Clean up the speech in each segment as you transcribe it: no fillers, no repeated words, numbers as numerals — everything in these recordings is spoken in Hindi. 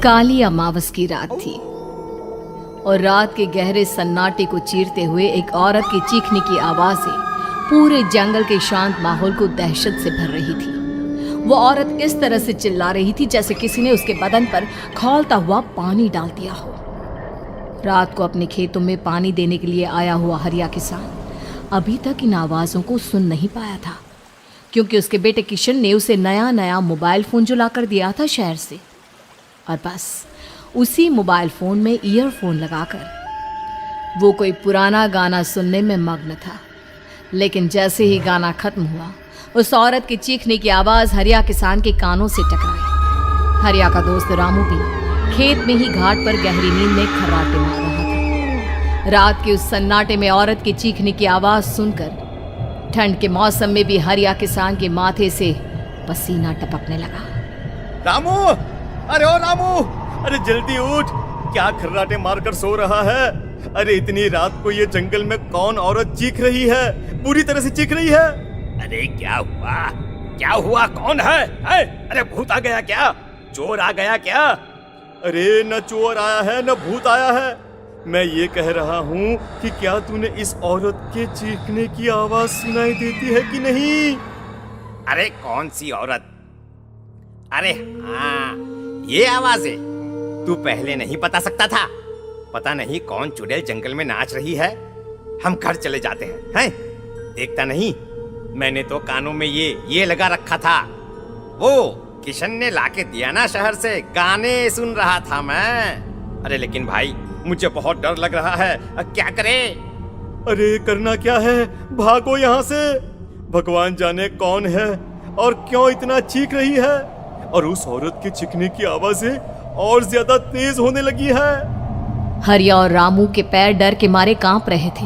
काली अमावस की रात थी और रात के गहरे सन्नाटे को चीरते हुए एक औरत की चीखने की आवाजें पूरे जंगल के शांत माहौल को दहशत से भर रही थी। वो औरत इस तरह से चिल्ला रही थी जैसे किसी ने उसके बदन पर खौलता हुआ पानी डाल दिया हो। रात को अपने खेतों में पानी देने के लिए आया हुआ हरिया किसान अभी तक इन आवाज़ों को सुन नहीं पाया था, क्योंकि उसके बेटे किशन ने उसे नया नया मोबाइल फ़ोन जो लाकर दिया था शहर से, और बस उसी मोबाइल फ़ोन में ईयरफोन लगाकर वो कोई पुराना गाना सुनने में मग्न था। लेकिन जैसे ही गाना खत्म हुआ, उस औरत की चीखने की आवाज़ हरिया किसान के कानों से टकराई। हरिया का दोस्त रामू भी खेत में ही घाट पर गहरी नींद में खर्राटे मार रहा था। रात के उस सन्नाटे में औरत की चीखने की आवाज़ सुनकर ठंड के मौसम में भी हरिया किसान के माथे से पसीना टपकने लगा। रामू, अरे ओ रामू, अरे जल्दी उठ, क्या खर्राटे मारकर सो रहा है? अरे इतनी रात को ये जंगल में कौन औरत चीख रही है? पूरी तरह से चीख रही है। अरे क्या हुआ? क्या हुआ? कौन है? अरे भूत आ गया क्या? चोर आ गया क्या? अरे न चोर आया है न भूत आया है। मैं ये कह रहा हूँ कि क्या तूने इस औरत के चीखने की आवाज सुनाई देती है कि नहीं? अरे कौन सी औरत? अरे हाँ, ये आवाज है। तू पहले नहीं बता सकता था? पता नहीं कौन चुड़ैल जंगल में नाच रही है। हम घर चले जाते हैं। देखता नहीं, मैंने तो कानों में ये लगा रखा था। वो किशन ने लाके दिया ना शहर से, गाने सुन रहा था मैं। अरे लेकिन भाई, मुझे बहुत डर लग रहा है। क्या करे? अरे करना क्या है? भागो यहाँ से। भगवान जाने कौन है और क्यों इतना चीख रही है। और उस औरत के चीखने की आवाजें और ज्यादा तेज होने लगी है। हरिया और रामू के पैर डर के मारे कांप रहे थे।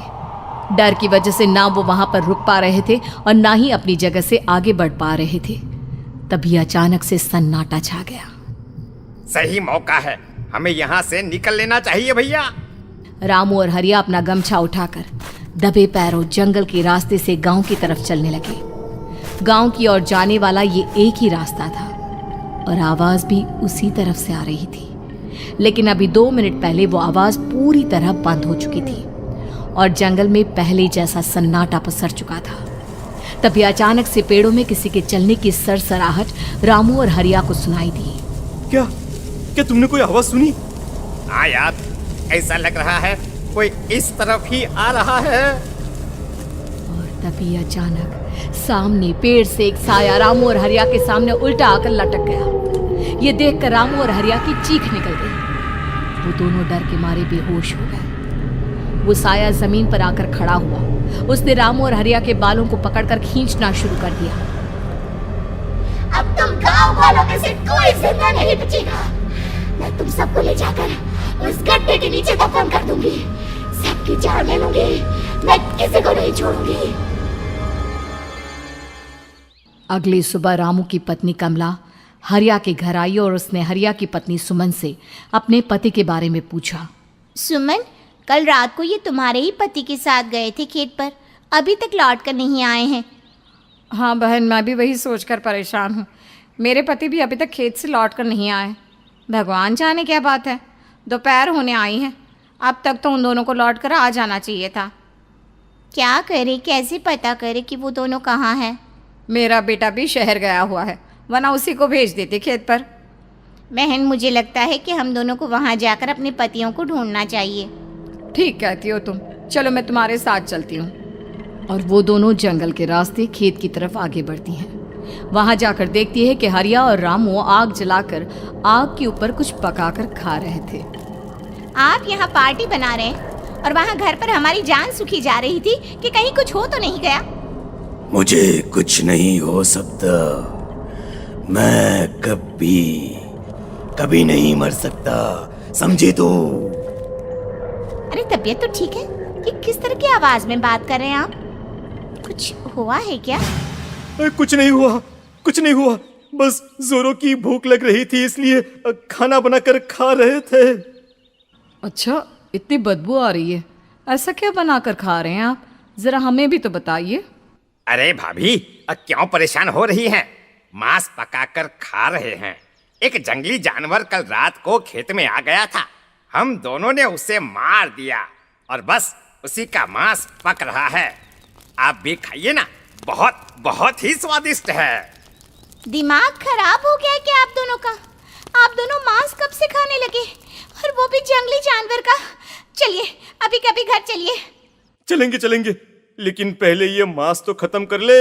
डर की वजह से ना वो वहां पर रुक पा रहे थे और ना ही अपनी जगह से आगे बढ़ पा रहे थे। तभी अचानक से सन्नाटा छा गया। सही मौका है, हमें यहाँ से निकल लेना चाहिए भैया। रामू और हरिया अपना गमछा उठाकर दबे पैरों जंगल के रास्ते से गांव की तरफ चलने लगे। गांव की ओर जाने वाला ये एक ही रास्ता था और आवाज भी उसी तरफ से आ रही थी। लेकिन अभी 2 मिनट पहले वो आवाज पूरी तरह बंद हो चुकी थी और जंगल में पहले जैसा सन्नाटा पसर चुका था। तभी अचानक से पेड़ों में किसी के चलने की सरसराहट रामू और हरिया को सुनाई दी। क्या तुमने कोई आवाज सुनी? हाँ यार, ऐसा लग रहा है कोई इस तरफ ही आ रहा है। और तभी अचानक सामने पेड़ से एक साया रामू और हरिया के सामने उल्टा आकर लटक गया। ये देखकर रामू और हरिया की चीख निकल गई। वो दोनों डर के मारे बेहोश हो गए। वो साया जमीन पर आकर खड़ा हुआ। उसने रामू और हरिया के बालों को पकड़कर खींचना शुरू कर दिया। अब तुम गांव वालों में से कोई जिंदा नहीं बचेगा। मैं तुम सबको ले जाकर उस गड्ढे के नीचे दफन कर दूंगी। सबकी जान ले लूंगी। मैं किसी को नहीं छोड़ूंगी। अगली सुबह रामू की पत्नी कमला हरिया के घर आई और उसने हरिया की पत्नी सुमन से अपने पति के बारे में पूछा। सुमन, कल रात को ये तुम्हारे ही पति के साथ गए थे खेत पर, अभी तक लौट कर नहीं आए हैं। हाँ बहन, मैं भी वही सोचकर परेशान हूँ। मेरे पति भी अभी तक खेत से लौट कर नहीं आए। भगवान जाने क्या बात है, दोपहर होने आई है। अब तक तो उन दोनों को लौट कर आ जाना चाहिए था। क्या करे, कैसे पता करे कि वो दोनों कहाँ हैं? मेरा बेटा भी शहर गया हुआ है, वरना उसी को भेज देते खेत पर। बहन, मुझे लगता है कि हम दोनों को वहाँ जाकर अपने पतियों को ढूंढना चाहिए। ठीक कहती हो तुम, चलो मैं तुम्हारे साथ चलती हूँ। और वो दोनों जंगल के रास्ते खेत की तरफ आगे बढ़ती हैं। वहां जाकर देखती है कि हरिया और रामू आग जलाकर आग के ऊपर कुछ पकाकर खा रहे थे। आप यहाँ पार्टी बना रहे हैं और वहाँ घर पर हमारी जान सुखी जा रही थी कि कहीं कुछ हो तो नहीं गया? मुझे कुछ नहीं हो सकता। मैं कभी नहीं मर सकता, समझे तो? अरे तबीयत तो ठीक है। ये किस तरह की आवाज में बात कर रहे हैं आप? कुछ हुआ है क्या? कुछ नहीं हुआ, बस जोरों की भूख लग रही थी, इसलिए खाना बनाकर खा रहे थे। अच्छा, इतनी बदबू आ रही है, ऐसा क्या बनाकर खा रहे हैं आप? जरा हमें भी तो बताइए। अरे भाभी, क्यों परेशान हो रही हैं? मांस पकाकर खा रहे हैं। एक जंगली जानवर कल रात को खेत में आ गया था। हम दोनों ने उसे मार दिया और बस उसी का मांस पक रहा है। आप भी खाइए ना, बहुत बहुत ही स्वादिष्ट है। दिमाग खराब हो गया है क्या आप दोनों का? आप दोनों मांस कब से खाने लगे, और वो भी जंगली जानवर का? चलिए अभी कभी घर चलिए। चलेंगे चलेंगे, लेकिन पहले ये मांस तो खत्म कर ले।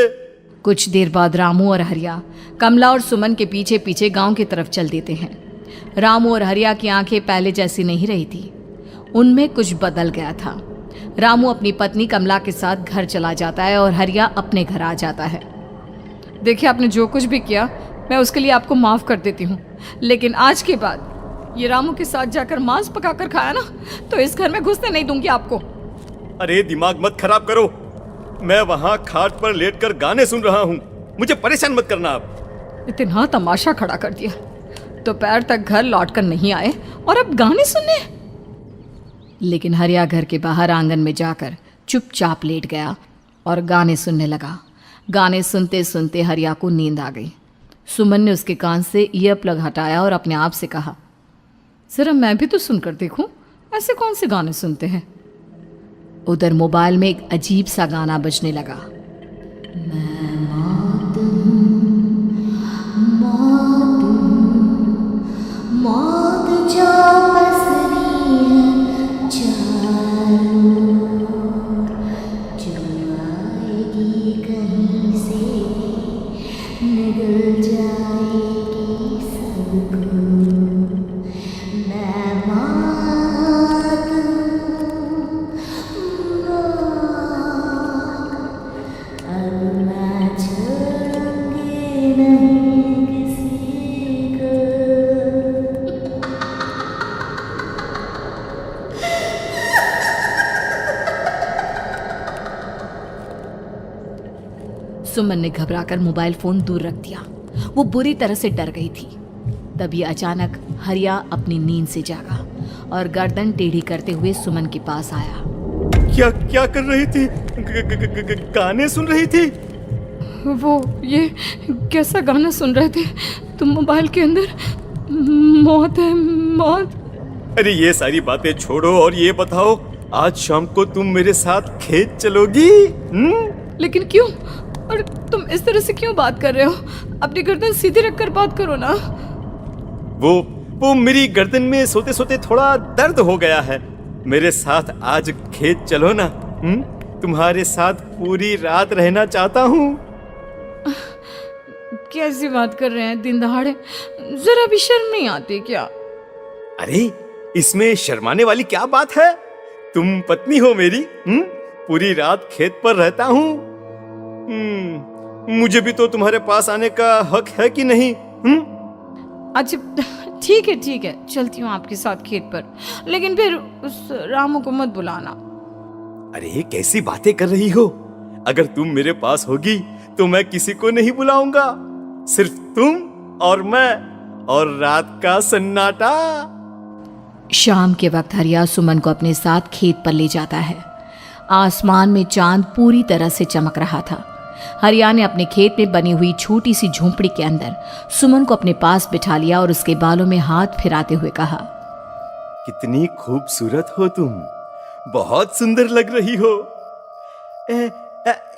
कुछ देर बाद रामू और हरिया कमला और सुमन के पीछे पीछे गांव की तरफ चल देते हैं। रामू और हरिया की आंखें पहले जैसी नहीं रही थी, उनमें कुछ बदल गया था। रामू अपनी पत्नी कमला के साथ घर चला जाता है और हरिया अपने घर आ जाता है। देखिए, आपने जो कुछ भी किया मैं उसके लिए आपको माफ़ कर देती हूँ, लेकिन आज के बाद ये रामू के साथ जाकर मांस पकाकर खाया ना, तो इस घर में घुसने नहीं दूंगी आपको। अरे दिमाग मत खराब करो, मैं वहां खाट पर लेटकर गाने सुन रहा हूँ, मुझे परेशान मत करना आप। इतना तमाशा खड़ा कर दिया, दोपहर तक घर लौट कर नहीं आए और अब गाने सुनने। लेकिन हरिया घर के बाहर आंगन में जाकर चुपचाप लेट गया और गाने सुनने लगा। गाने सुनते सुनते हरिया को नींद आ गई। सुमन ने उसके कान से ईयर प्लग हटाया और अपने आप से कहा, जरा मैं भी तो सुनकर देखूं, ऐसे कौन से गाने सुनते हैं। उधर मोबाइल में एक अजीब सा गाना बजने लगा। मौत जो पसरी है चारों, जो आएगी कहीं से निगल जाएगी सबको। मैं मात अब मैं छोड़ूंगी नहीं किसी को। सुमन ने घबराकर मोबाइल फोन दूर रख दिया। वो बुरी तरह से डर गई थी। तभी अचानक हरिया अपनी नींद से जागा और गर्दन टेढ़ी करते हुए सुमन के पास आया। क्या क्या कर रही थी? गाने सुन रही थी? वो ये कैसा गाना सुन रहे थे तुम मोबाइल के अंदर? मौत है, मौत। अरे ये सारी बातें छोड़ो और ये बताओ, आज शाम को तुम मेरे साथ खेत चलोगी? लेकिन क्यों? और तुम इस तरह से क्यों बात कर रहे हो? अपनी गर्दन सीधी रखकर बात करो ना। वो मेरी गर्दन में सोते सोते थोड़ा दर्द हो गया है। मेरे साथ आज खेत चलो ना। तुम्हारे साथ पूरी रात रहना चाहता हूँ। कैसी बात कर रहे हैं दिन दहाड़े? जरा भी शर्म नहीं आती क्या? अरे इसमें शर्माने वाली क्या बात है? तुम पत्नी हो मेरी। पूरी रात खेत पर रहता हूँ। मुझे भी तो तुम्हारे पास आने का हक है कि नहीं? अच्छा ठीक है, चलती हूँ आपके साथ खेत पर, लेकिन फिर उस रामू को मत बुलाना। अरे कैसी बातें कर रही हो? अगर तुम मेरे पास होगी तो मैं किसी को नहीं बुलाऊंगा, सिर्फ तुम और मैं और रात का सन्नाटा। शाम के वक्त हरिया सुमन को अपने साथ खेत पर ले जाता है। आसमान में चांद पूरी तरह से चमक रहा था। हरिया ने अपने खेत में बनी हुई छोटी सी झोंपड़ी के अंदर सुमन को अपने पास बिठा लिया और उसके बालों में हाथ फिराते हुए कहा, कितनी खूबसूरत हो तुम, बहुत सुंदर लग रही हो।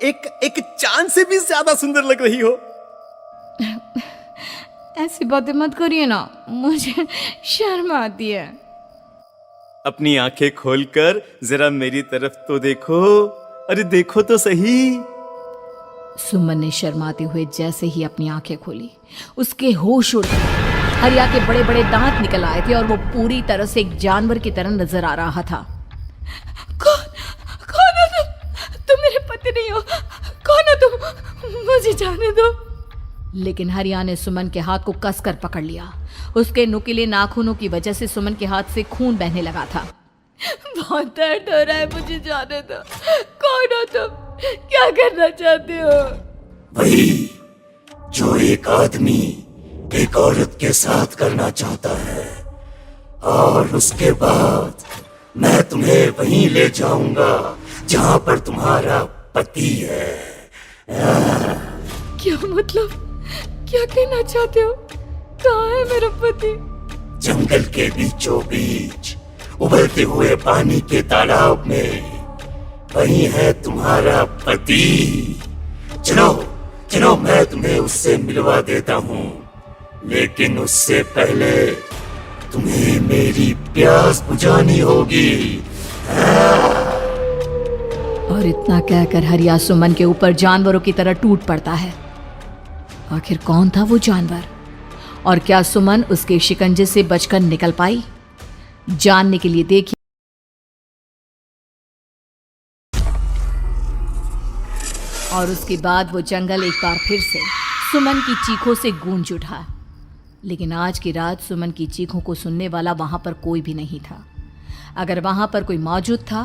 एक चांद से भी ज्यादा सुंदर लग रही हो। ऐसी बातें मत करिए ना, मुझे शर्म आती है। अपनी आंखें खोलकर जरा मेरी तरफ तो देखो। अरे देखो तो सही। सुमन ने शर्माते हुए जैसे ही अपनी आंखें खोली, उसके होश उड़ गए। हरिया के बड़े बड़े दांत निकल आए थे और वो पूरी तरह से एक जानवर की तरह नजर आ रहा था। कौन हो तुम मेरे पति नहीं हो। कौन हो तुम? मुझे जाने दो। लेकिन हरिया ने सुमन के हाथ को कसकर पकड़ लिया। उसके नुकीले नाखूनों की वजह से सुमन के हाथ से खून बहने लगा था। बहुत दर्द हो रहा है, मुझे जाने दो। कौन हो तुम? क्या करना चाहते हो? वही जो एक आदमी एक औरत के साथ करना चाहता है, और उसके बाद मैं तुम्हें वहीं ले जाऊंगा जहां पर तुम्हारा पति है। क्या मतलब? क्या कहना चाहते हो? कहाँ है मेरा पति? जंगल के बीचों बीच उबलते हुए पानी के तालाब में वही है तुम्हारा पति। चलो चलो, मैं तुम्हें उससे मिलवा देता हूँ, लेकिन उससे पहले तुम्हें मेरी प्यास बुझानी होगी। और इतना कहकर हरिया सुमन के ऊपर जानवरों की तरह टूट पड़ता है। आखिर कौन था वो जानवर, और क्या सुमन उसके शिकंजे से बचकर निकल पाई? जानने के लिए देखिए। और उसके बाद वो जंगल एक बार फिर से सुमन की चीखों से गूंज उठा। लेकिन आज की रात सुमन की चीखों को सुनने वाला वहां पर कोई भी नहीं था। अगर वहां पर कोई मौजूद था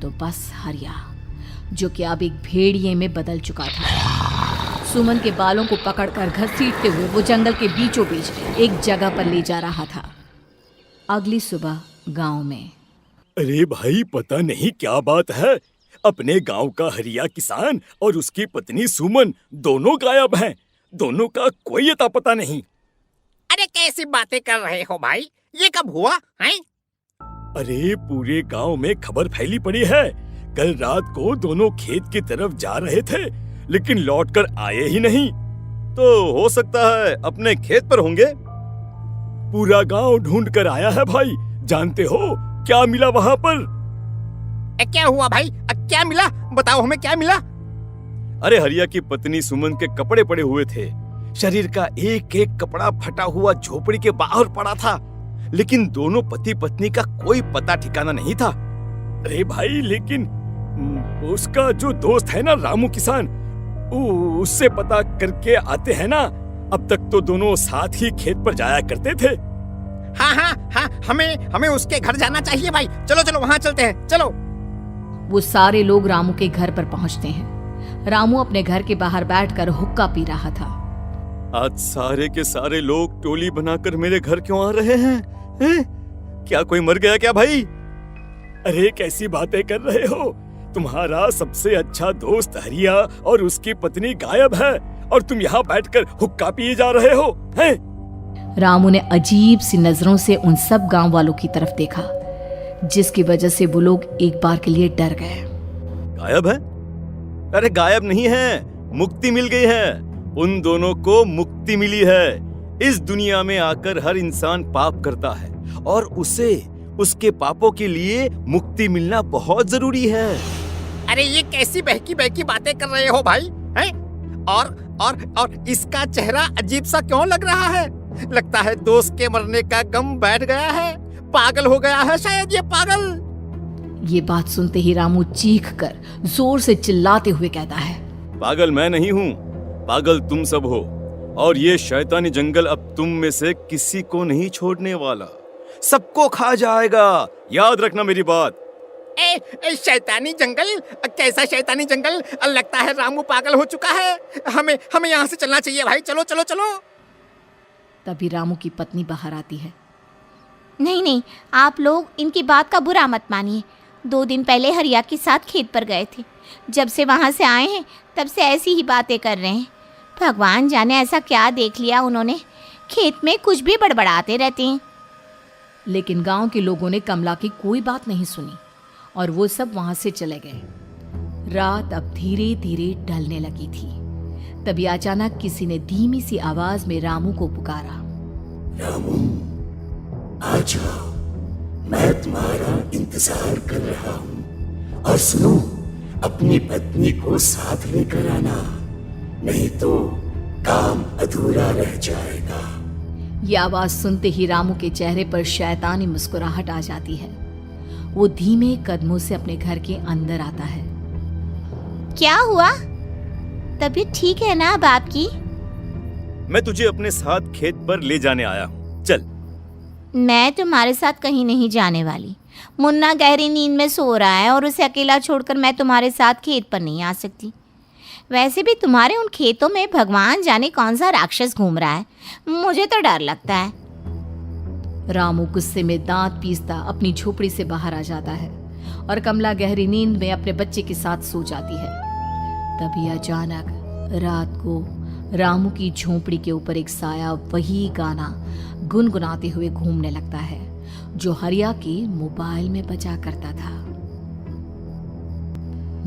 तो बस हरिया, जो कि अब एक भेड़िए में बदल चुका था। सुमन के बालों को पकड़कर घसीटते हुए वो जंगल के बीचों बीच एक जगह पर ले जा रहा था। अगली सुबह गांव में। अरे भाई, पता नहीं क्या बात है, अपने गांव का हरिया किसान और उसकी पत्नी सुमन दोनों गायब हैं। दोनों का कोई अता पता नहीं। अरे कैसी बातें कर रहे हो भाई, ये कब हुआ हैं? अरे पूरे गांव में खबर फैली पड़ी है। कल रात को दोनों खेत की तरफ जा रहे थे, लेकिन लौटकर आए ही नहीं। तो हो सकता है अपने खेत पर होंगे। पूरा गांव ढूंढ कर आया है भाई। जानते हो क्या मिला वहां पर? क्या हुआ भाई, क्या मिला? बताओ हमें, क्या मिला? अरे हरिया की पत्नी सुमन के कपड़े पड़े हुए थे। शरीर का एक एक कपड़ा फटा हुआ झोपड़ी के बाहर पड़ा था, लेकिन दोनों पति पत्नी का कोई पता ठिकाना नहीं था। अरे भाई, लेकिन उसका जो दोस्त है ना रामू किसान, उससे पता करके आते हैं ना। अब तक तो दोनों साथ ही खेत पर जाया करते थे। हाँ, हमें उसके घर जाना चाहिए भाई। चलो चलो वहाँ चलते हैं, चलो। वो सारे लोग रामू के घर पर पहुंचते हैं। रामू अपने घर के बाहर बैठकर हुक्का पी रहा था। आज सारे के सारे लोग टोली बनाकर मेरे घर क्यों आ रहे हैं? क्या कोई मर गया क्या भाई? अरे कैसी बातें कर रहे हो? तुम्हारा सबसे अच्छा दोस्त हरिया और उसकी पत्नी गायब है, और तुम यहाँ बैठकर हुक्का पिए जा रहे हो हैं? रामू ने अजीब सी नजरों से उन सब गांव वालों की तरफ देखा, जिसकी वजह से वो लोग एक बार के लिए डर गए। गायब है? अरे गायब नहीं है, मुक्ति मिल गई है। उन दोनों को मुक्ति मिली है। इस दुनिया में आकर हर इंसान पाप करता है, और उसे उसके पापों के लिए मुक्ति मिलना बहुत जरूरी है। अरे ये कैसी बहकी बहकी बातें कर रहे हो भाई, हैं? और इसका चेहरा अजीब सा क्यों लग रहा है? लगता है दोस्त के मरने का गम बैठ गया है। पागल हो गया है शायद ये पागल। ये बात सुनते ही रामू चीख कर जोर से चिल्लाते हुए कहता है, पागल मैं नहीं हूँ, पागल तुम सब हो। और ये शैतानी जंगल अब तुम में से किसी को नहीं छोड़ने वाला, सबको खा जाएगा। याद रखना मेरी बात। शैतानी जंगल? कैसा शैतानी जंगल? लगता है रामू पागल हो चुका है। हमें यहाँ से चलना चाहिए भाई। चलो चलो चलो। तभी रामू की पत्नी बाहर आती है। नहीं नहीं, आप लोग इनकी बात का बुरा मत मानिए। 2 दिन पहले हरिया के साथ खेत पर गए थे। जब से वहाँ से आए हैं तब से ऐसी ही बातें कर रहे हैं। भगवान जाने ऐसा क्या देख लिया उन्होंने, खेत में कुछ भी बड़बड़ाते रहते हैं। लेकिन गांव के लोगों ने कमला की कोई बात नहीं सुनी, और वो सब वहां से चले गए। रात अब धीरे धीरे ढलने लगी थी। तभी अचानक किसी ने धीमी सी आवाज में रामू को पुकारा। रामू, आ जाओ, मैं तुम्हारा इंतजार कर रहा हूँ। और सुनो, अपनी पत्नी को साथ लेकर आना, नहीं तो काम अधूरा रह जाएगा। ये आवाज सुनते ही रामू के चेहरे पर शैतानी मुस्कुराहट आ जाती है। वो धीमे कदमों से अपने घर के अंदर आता है। क्या हुआ? तबीयत ठीक है ना अब आपकी? मैं तुझे अपने साथ खेत पर ले जाने आया हूँ, चल। मैं तुम्हारे साथ कहीं नहीं जाने वाली। मुन्ना गहरी नींद में सो रहा है, और उसे अकेला छोड़कर मैं तुम्हारे साथ खेत पर नहीं आ सकती। वैसे भी तुम्हारे उन खेतों में भगवान जाने कौन सा राक्षस घूम रहा है, मुझे तो डर लगता है। रामू गुस्से में दांत पीसता अपनी झोपड़ी से बाहर आ जाता है, और कमला गहरी नींद में अपने बच्चे के साथ सो जाती है। तभी अचानक रात को रामू की झोपड़ी के ऊपर एक साया वही गाना गुनगुनाते हुए घूमने लगता है जो हरिया के मोबाइल में बजा करता था।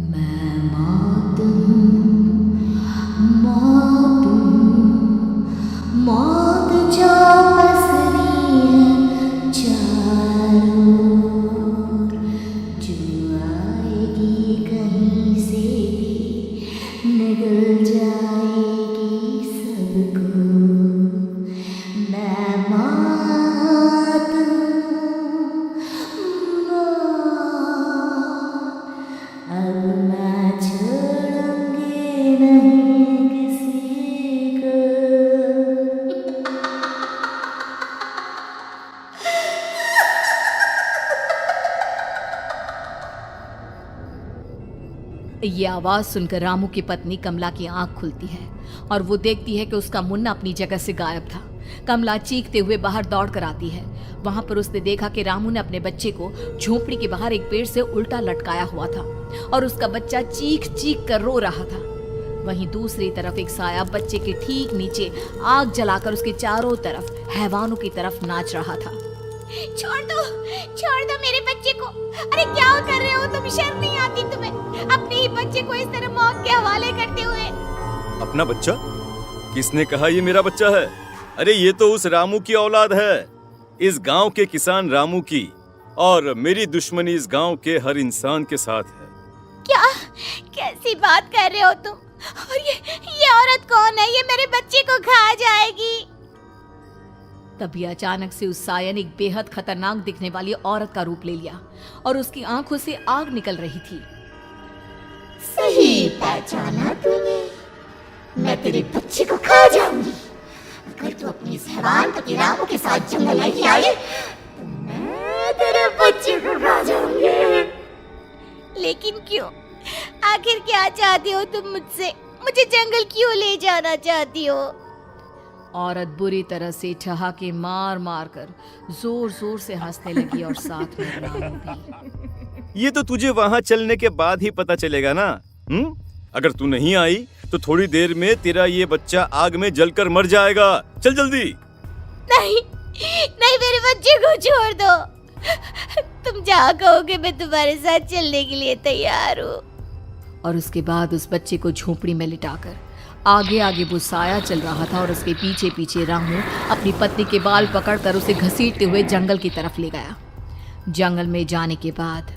मैं मौत जो पसरी है चारों ओर, जो आएगी कहीं से भी निगल जाएगी सबको। मैं मौत अब मैं छोड़ूंगी नहीं किसी को। ये आवाज सुनकर रामू की पत्नी कमला की आंख खुलती है और वो देखती है कि उसका मुन्ना अपनी जगह से गायब था। कमला चीखते हुए बाहर दौड़ कर आती है। वहां पर उसने देखा कि रामू ने अपने बच्चे को झोपड़ी के बाहर एक पेड़ से उल्टा लटकाया हुआ था और उसका बच्चा चीख चीख कर रो रहा था। वहीं दूसरी तरफ एक साया बच्चे के ठीक नीचे आग जलाकर उसके चारों तरफ हैवानों की तरफ नाच रहा था। छोड़ दो मेरे बच्चे को। अरे क्या कर रहे हो तुम? शर्म नहीं आती तुम्हें अपने ही बच्चे को इस तरह मौत के हवाले करते हुए? अपना बच्चा? किसने कहा ये मेरा बच्चा है? अरे ये तो उस रामू की औलाद है, इस गांव के किसान रामू की, और मेरी दुश्मनी इस गांव के हर इंसान के साथ है। क्या कैसी बात कर रहे हो तुम? और ये औरत कौन है? ये मेरे बच्चे को खा जाएगी। तभी अचानक से उस साया ने एक बेहद खतरनाक दिखने वाली औरत का रूप ले लिया और उसकी आंखों से आग निकल रही थी। सही पहचाना तूने। मैं तेरे बच्चे को खा जाऊंगी। अगर तू अपनी इस हैवान पति रामू के साथ जंगल नहीं आई तो मैं तेरे बच्चे को खा जाऊंगी। लेकिन क्यों? आखिर क्या चाहती हो तुम मुझसे? मुझे जंगल क्यों ले जाना चाहती हो? औरत बुरी तरह से ठहाके मार मार कर जोर जोर से हंसने लगी और साथ में रामू भी। ये तो तुझे वहाँ चलने के बाद ही पता चलेगा ना। अगर तू नहीं आई तो थोड़ी देर में तेरा ये बच्चा आग में जलकर मर जाएगा। चल जल्दी। नहीं नहीं, मेरे बच्चे को छोड़ दो। तुम जहाँ कहोगे मैं तुम्हारे साथ चलने के लिए तैयार हूँ। और उसके बाद उस बच्चे को झोपड़ी में लिटाकर आगे आगे वो साया चल रहा था और उसके पीछे पीछे रामू अपनी पत्नी के बाल पकड़कर उसे घसीटते हुए जंगल की तरफ ले गया। जंगल में जाने के बाद,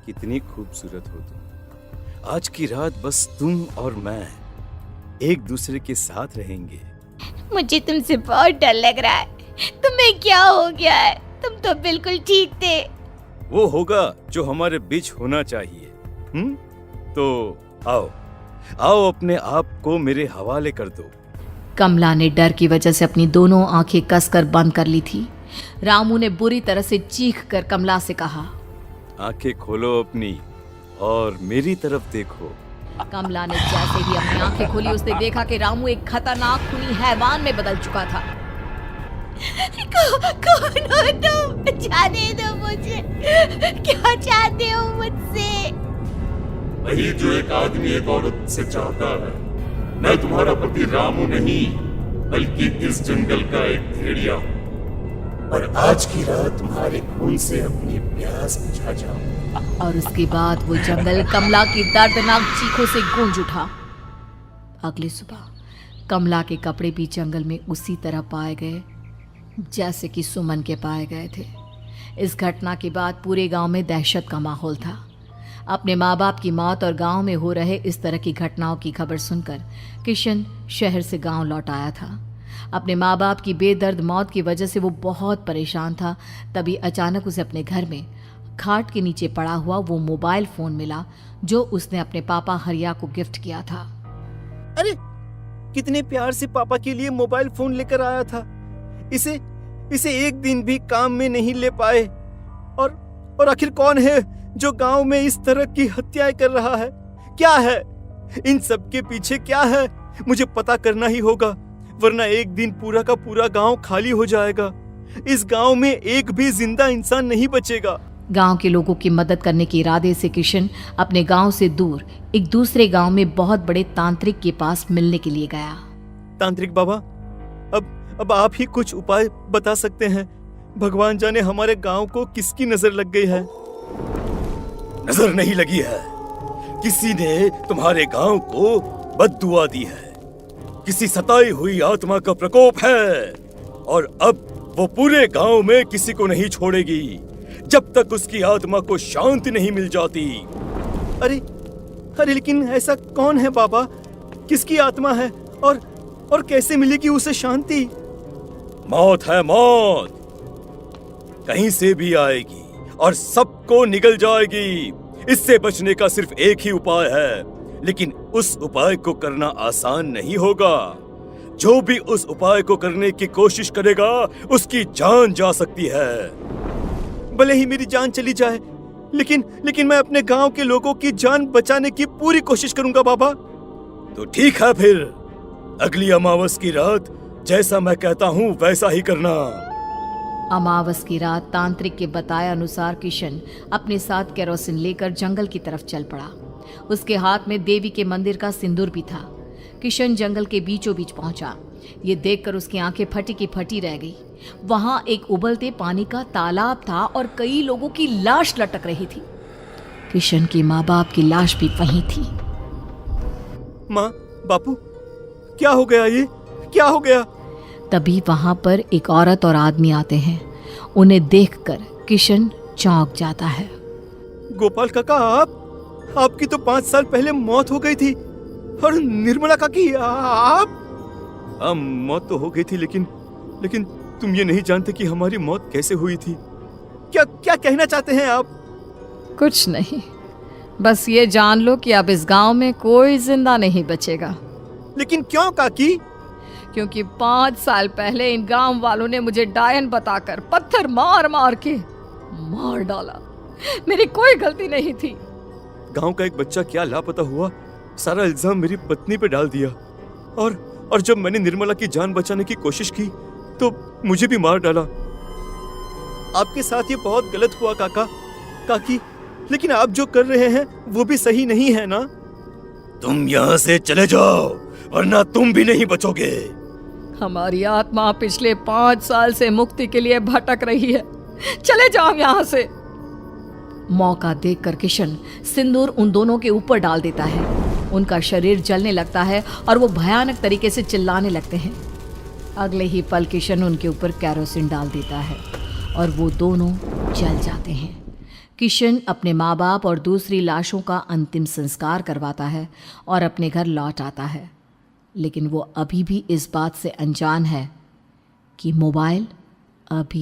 कितनी खूबसूरत हो तुम। आज की रात बस तुम और मैं एक दूसरे के साथ रहेंगे। मुझे तुमसे बहुत डर लग रहा है। तुम्हें क्या हो गया है? तुम तो बिल्कुल ठीक थे। वो होगा जो हमारे बीच होना चाहिए। तो आओ आओ अपने आप को मेरे हवाले कर दो। कमला ने डर की वजह से अपनी दोनों आंखें कसकर बंद कर ली थी। रामू ने बुरी तरह से चीख कर कमला से कहा, आंखें खोलो अपनी और मेरी तरफ देखो। कमला ने जैसे ही अपनी आंखें खोली उसने देखा कि रामू एक खतरनाक खूनी हैवान में बदल चुका था। कौन हो तुम? जाने दो मुझे। क्या चाहते हो मुझसे? वही जो एक आदमी एक औरत से चाहता है। मैं तुम्हारा पति रामू नहीं, बल्कि इस जंगल का एक भेड़िया हूँ, और आज की रात तुम्हारे खून से अपनी प्यास बुझा जाऊं। और उसके बाद वो जंगल कमला की दर्दनाक चीखों से गूंज उठा। अगली सुबह कमला के कपड़े भी जंगल में उसी तरह पाए गए जैसे कि सुमन के पाए गए थे। इस घटना के बाद पूरे गांव में दहशत का माहौल था। अपने माँ बाप की मौत और गांव में हो रहे इस तरह की घटनाओं की खबर सुनकर किशन शहर से गांव लौट आया था। अपने माँ बाप की बेदर्द मौत की वजह से वो बहुत परेशान था। तभी अचानक उसे अपने घर में खाट के नीचे पड़ा हुआ वो मोबाइल फोन मिला जो उसने अपने पापा हरिया को गिफ्ट किया था। अरे कितने प्यार से पापा के लिए मोबाइल फोन लेकर आया था। इसे एक दिन भी काम में नहीं ले पाए। और आखिर कौन है जो गांव में इस तरह की हत्याएं कर रहा है? क्या है इन सब के पीछे? क्या है? मुझे पता करना ही होगा, वरना एक दिन पूरा का पूरा गांव खाली हो जाएगा। इस गांव में एक भी जिंदा इंसान नहीं बचेगा। गांव के लोगों की मदद करने के इरादे से किशन अपने गांव से दूर एक दूसरे गांव में बहुत बड़े तांत्रिक के पास मिलने के लिए गया। तांत्रिक बाबा, अब आप ही कुछ उपाय बता सकते हैं। भगवान जाने हमारे गांव को किसकी नजर लग गई है। नजर नहीं लगी है, किसी ने तुम्हारे गांव को बद्दुआ दी है। किसी सताई हुई आत्मा का प्रकोप है और अब वो पूरे गांव में किसी को नहीं छोड़ेगी जब तक उसकी आत्मा को शांति नहीं मिल जाती। अरे अरे लेकिन ऐसा कौन है बाबा? किसकी आत्मा है और कैसे मिलेगी उसे शांति? मौत है, मौत कहीं से भी आएगी और सबको निगल जाएगी। इससे बचने का सिर्फ एक ही उपाय है, लेकिन उस उपाय को करना आसान नहीं होगा। जो भी उस उपाय को करने की कोशिश करेगा उसकी जान जा सकती है। भले ही मेरी जान चली जाए, लेकिन मैं अपने गांव के लोगों की जान बचाने की पूरी कोशिश करूंगा बाबा। तो ठीक है, फिर अगली अमावस की रात जैसा मैं कहता हूँ वैसा ही करना। अमावस की रात तांत्रिक के बताए अनुसार किशन अपने साथ केरोसिन लेकर जंगल की तरफ चल पड़ा। उसके हाथ में देवी के मंदिर का सिंदूर भी था। किशन जंगल के बीचों बीच पहुंचा। ये देखकर उसकी आंखें फटी की फटी रह गई। वहां एक उबलते पानी का तालाब था और कई लोगों की लाश लटक रही थी। किशन के माँ बाप की लाश भी वहीं थी। माँ, बापू, क्या हो गया? ये क्या हो गया? तभी वहां पर एक औरत और आदमी आते हैं। उन्हें देखकर किशन चौंक जाता है। गोपाल काका, आपकी तो 5 साल पहले मौत हो गई थी। और निर्मला काकी, आप? हाँ, मौत तो हो गई थी, लेकिन तुम ये नहीं जानते कि हमारी मौत कैसे हुई थी। क्या कहना चाहते हैं आप? कुछ नहीं, बस ये जान लो कि अब इस गांव में कोई जिंदा नहीं बचेगा। लेकिन क्यों काकी? क्योंकि 5 साल पहले इन गांव वालों ने मुझे डायन बताकर पत्थर मार मार के मार डाला। मेरी कोई गलती नहीं थी। गांव का एक बच्चा क्या लापता हुआ, सारा इल्जाम मेरी पत्नी पे डाल दिया। और जब मैंने निर्मला की जान बचाने की कोशिश की तो मुझे भी मार डाला। आपके साथ ये बहुत गलत हुआ काकी, लेकिन आप जो कर रहे हैं वो भी सही नहीं है ना? तुम यहाँ से चले जाओ वरना तुम भी नहीं बचोगे। हमारी आत्मा पिछले 5 साल से मुक्ति के लिए भटक रही है। चले जाओ यहाँ से। मौका देखकर किशन सिंदूर उन दोनों के ऊपर डाल देता है। उनका शरीर जलने लगता है और वो भयानक तरीके से चिल्लाने लगते हैं। अगले ही पल किशन उनके ऊपर केरोसिन डाल देता है और वो दोनों जल जाते हैं। किशन अपने माँ बाप और दूसरी लाशों का अंतिम संस्कार करवाता है और अपने घर लौट आता है। लेकिन वो अभी भी इस बात से अनजान है कि मोबाइल अभी